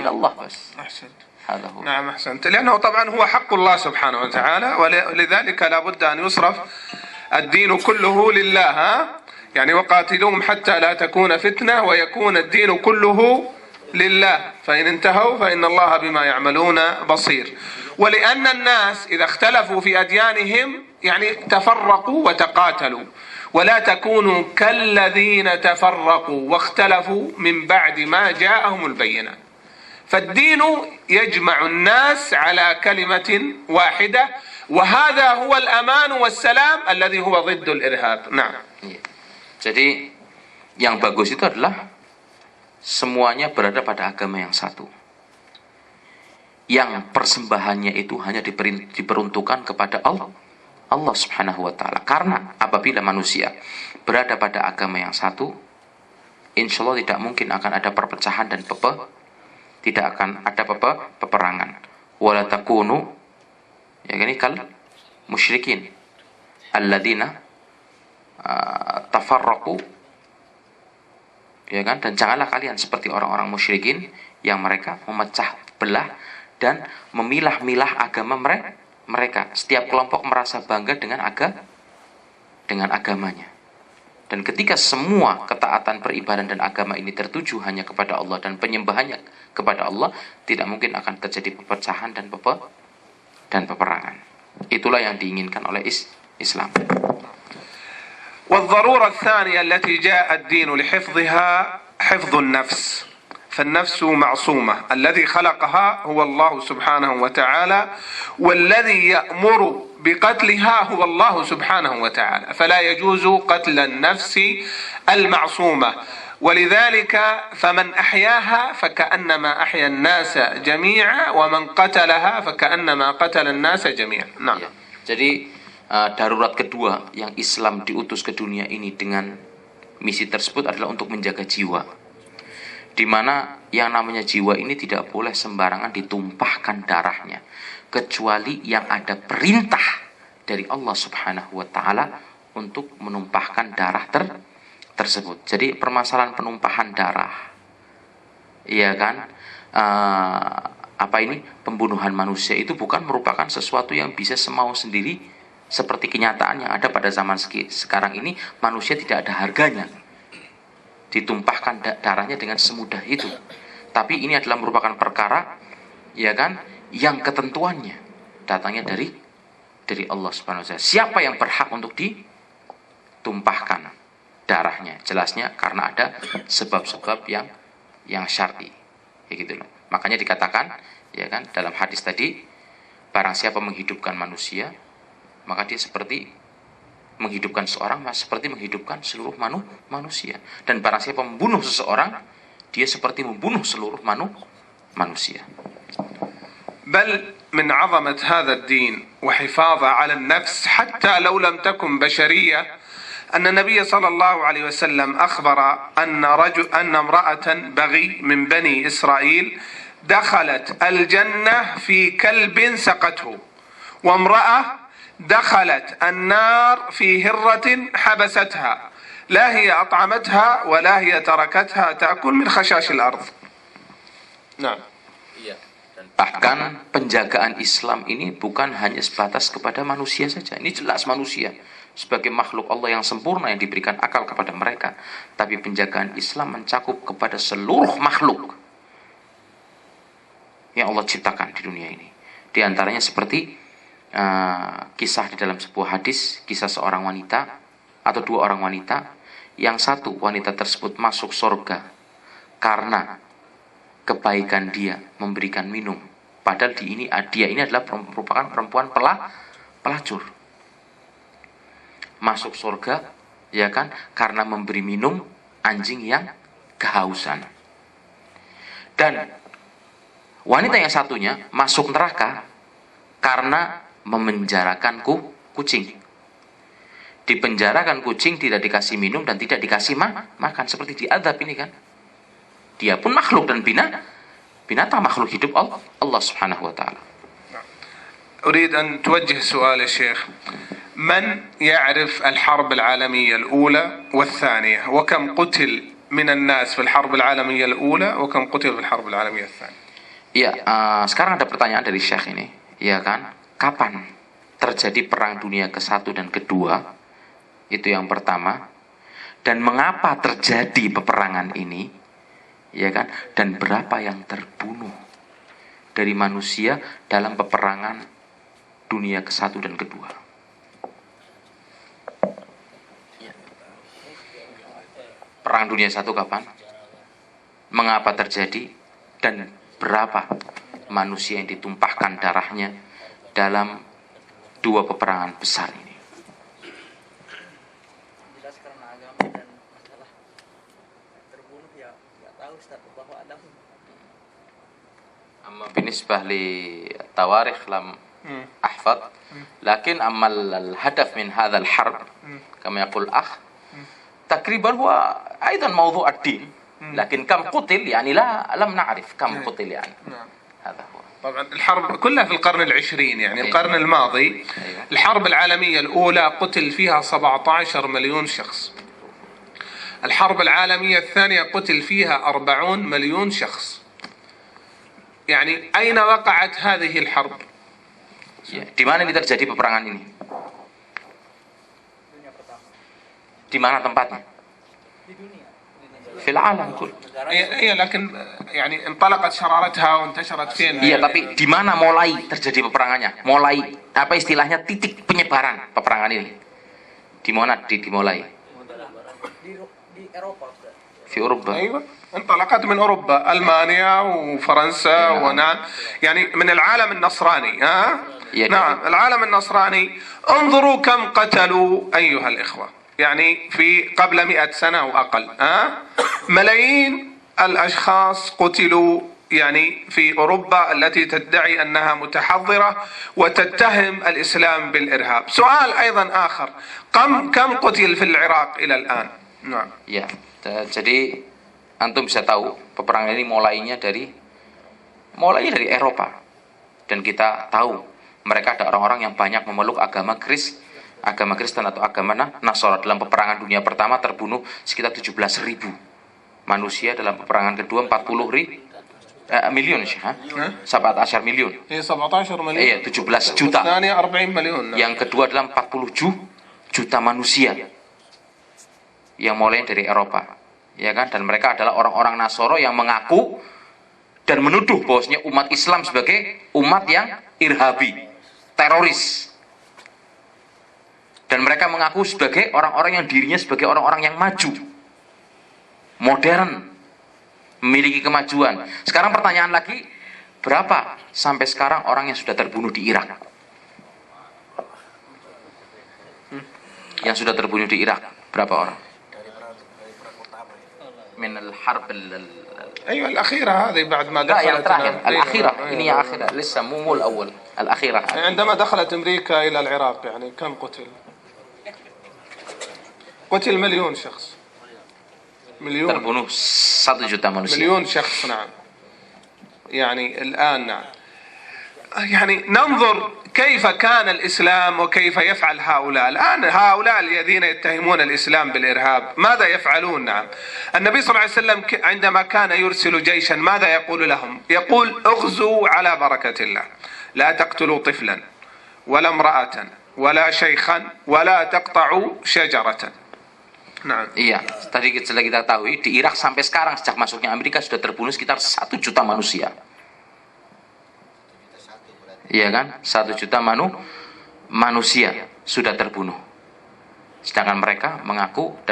إلى الله بس. أحسنت. هذا هو. نعم أحسنت. لأنه طبعا هو حق الله سبحانه وتعالى، ولذلك لا بد أن يصرف الدين كله لله. يعني وقاتلوهم حتى لا تكون فتنة ويكون الدين كله لله، فإن انتهوا فإن الله بما يعملون بصير. ولأن الناس إذا اختلفوا في أديانهم يعني تفرقوا وتقاتلوا، ولا تكونوا كالذين تفرقوا واختلفوا من بعد ما جاءهم البينات. فالدين يجمع الناس على كلمة واحدة، وهذا هو الأمان والسلام الذي هو ضد الإرهاب. نعم. Jadi yang bagus itu adalah semuanya berada pada agama yang satu, yang persembahannya itu hanya diperuntukkan kepada Allah subhanahu wa ta'ala. Karena apabila manusia berada pada agama yang satu, insya Allah tidak mungkin akan ada perpecahan dan tidak akan ada peperangan. Wala takunu, ya ini kal musyrikin alladzina tafarraqu, ya kan, dan janganlah kalian seperti orang-orang musyrikin yang mereka memecah belah dan memilah-milah agama mereka. Setiap kelompok merasa bangga dengan agamanya. Dan ketika semua ketaatan beribadah dan agama ini tertuju hanya kepada Allah dan penyembahannya kepada Allah, tidak mungkin akan terjadi perpecahan dan peperangan. Itulah yang diinginkan oleh Islam. والضرورة الثانية التي جاء الدين لحفظها حفظ النفس، فالنفس معصومة، الذي خلقها هو الله سبحانه وتعالى، والذي يأمر بقتلها هو الله سبحانه وتعالى، فلا يجوز قتل النفس المعصومة. ولذلك فمن أحياها فكأنما أحيا الناس جميعا، ومن قتلها فكأنما قتل الناس جميعا. نعم. Jadi darurat kedua yang Islam diutus ke dunia ini dengan misi tersebut adalah untuk menjaga jiwa, di mana yang namanya jiwa ini tidak boleh sembarangan ditumpahkan darahnya, kecuali yang ada perintah dari Allah subhanahu wa ta'ala untuk menumpahkan darah tersebut. Jadi permasalahan penumpahan darah, iya kan, pembunuhan manusia itu bukan merupakan sesuatu yang bisa semau sendiri. Seperti kenyataan yang ada pada zaman sekarang ini, manusia tidak ada harganya ditumpahkan darahnya dengan semudah itu. Tapi ini adalah merupakan perkara, ya kan, yang ketentuannya datangnya dari Allah Subhanahu wa taala. Siapa yang berhak untuk ditumpahkan darahnya? Jelasnya karena ada sebab-sebab yang syar'i. Ya gitu loh. Makanya dikatakan, ya kan, dalam hadis tadi, barang siapa menghidupkan manusia, maka dia seperti menghidupkan seorang, seperti menghidupkan seluruh manusia. Dan barang siapa membunuh seseorang, dia seperti membunuh seluruh manusia. بل من عظمة هذا الدين وحفاظه على النفس حتى لو لم تكن بشرية أن النبي صلى الله عليه وسلم أخبر أن امرأة بغي من بني إسرائيل دخلت الجنة في كلب سقته، وامرأة دخلت النار في هرة حبستها، لا هي أطعمتها ولا هي تركتها تأكل من خشاش الأرض. نعم. Bahkan penjagaan Islam ini bukan hanya sebatas kepada manusia saja. Ini jelas manusia sebagai makhluk Allah yang sempurna yang diberikan akal kepada mereka. Tapi penjagaan Islam mencakup kepada seluruh makhluk yang Allah ciptakan di dunia ini. Di antaranya seperti kisah di dalam sebuah hadis, kisah seorang wanita atau dua orang wanita, yang satu wanita tersebut masuk surga karena kebaikan dia memberikan minum, padahal dia ini adalah merupakan perempuan pelacur. Masuk surga, ya kan, karena memberi minum anjing yang kehausan. Dan wanita yang satunya masuk neraka karena memenjarakan kucing. Dipenjarakan kucing, tidak dikasih minum dan tidak dikasih makan, seperti diadab ini kan. Dia pun makhluk dan binatang makhluk hidup Allah subhanahu wa ta'ala. أريد أن توجه سؤال يا شيخ. من يعرف الحرب العالمية الأولى والثانية، وكم قتل من الناس في الحرب العالمية الأولى وكم قتل في الحرب العالمية الثانية؟ Ya, sekarang ada pertanyaan dari Syekh ini, ya kan? Kapan terjadi perang dunia ke-1 dan ke-2? Itu yang pertama. Dan mengapa terjadi peperangan ini? Ya kan? Dan berapa yang terbunuh dari manusia dalam peperangan dunia ke-1 dan ke-2? Perang dunia 1 kapan? Mengapa terjadi? Dan berapa manusia yang ditumpahkan darahnya dalam 2 peperangan besar ini? Jelas karena agama dan masalah terbunuh ya nggak tahu Ustaz bahwa ada. Amma binisbah li tawarikh lam ahfad, lakin amma al-hadaf min hadha al-harb kama yaqul akh تقريبا هو أيضا موضوع الدين، لكن كم قتل يعني لم نعرف كم قتل يعني. هذا هو. طبعا الحرب كلها في القرن العشرين، يعني القرن الماضي. الحرب العالمية الأولى قتل فيها 17 مليون شخص. الحرب العالمية الثانية قتل فيها 40 مليون شخص. يعني أين وقعت هذه الحرب؟ Di mana ini terjadi peperangan ini? Di mana tempatnya? Fil alam kul. هي لكن يعني انطلقت شرارتها وانتشرت فين؟ Iya, tapi di mana mulai terjadi peperangannya? Mulai apa istilahnya titik penyebaran peperangan ini? Di mana dimulai? Di Eropa Ustaz. Di Eropa. أيوة انطلقت من أوروبا، ألمانيا وفرنسا ونعم يعني من العالم النصراني. نعم العالم النصراني. انظروا كم قتلوا أيها الإخوة، يعني في قبل 100 سنة وأقل. ملايين الأشخاص قتلوا يعني في أوروبا التي تدعي أنها متحضرة وتتهم الإسلام بالإرهاب. سؤال أيضا آخر، كم قتل في العراق إلى الآن؟ نعم. Ya, jadi antum bisa tahu peperangan ini mulainya dari Eropa, dan kita tahu mereka ada orang-orang yang banyak memeluk agama Kristen atau agama Nasara. Dalam peperangan dunia pertama terbunuh sekitar 17.000 manusia, dalam peperangan kedua 40 miliun, 17 miliun. 17 مليون. Iya, 17 juta. الثانية 40 مليون. Yang kedua adalah 40 juta manusia yang mulai dari Eropa, ya kan? Dan mereka adalah orang-orang Nasara yang mengaku dan menuduh bahwasanya umat Islam sebagai umat yang irhabi, teroris. Dan mereka mengaku sebagai orang-orang yang dirinya sebagai orang-orang yang maju, modern, memiliki kemajuan. Sekarang pertanyaan lagi, berapa sampai sekarang orang yang sudah terbunuh di Irak? Yang sudah terbunuh di Irak, berapa orang? Min al-harb أيوة الأخيرة هذه بعد ما لا yang دخلت. terakhir, al-akhirah. Ini yang akhirah, لسه مو الأول, al-akhirah. عندما دخلت أمريكا إلى العراق يعني كم قتل؟ قتل مليون شخص. مليون. Terbunuh 1 juta manusia. مليون شخص. نعم. يعني الآن نعم. يعني ننظر كيف كان الإسلام وكيف يفعل هؤلاء. الآن هؤلاء الذين يتهمون الإسلام بالإرهاب ماذا يفعلون؟ نعم النبي صلى الله عليه وسلم عندما كان يرسل جيشا ماذا يقول لهم؟ يقول اغزوا على بركة الله، لا تقتلوا طفلا ولا امرأة ولا شيخا ولا تقطعوا شجرة. Nah. Iya, tadi sudah kita tahu di Irak sampai sekarang sejak masuknya Amerika sudah terbunuh sekitar 1 juta manusia. Iya kan? 1 juta manusia sudah terbunuh. Sedangkan mereka mengaku dan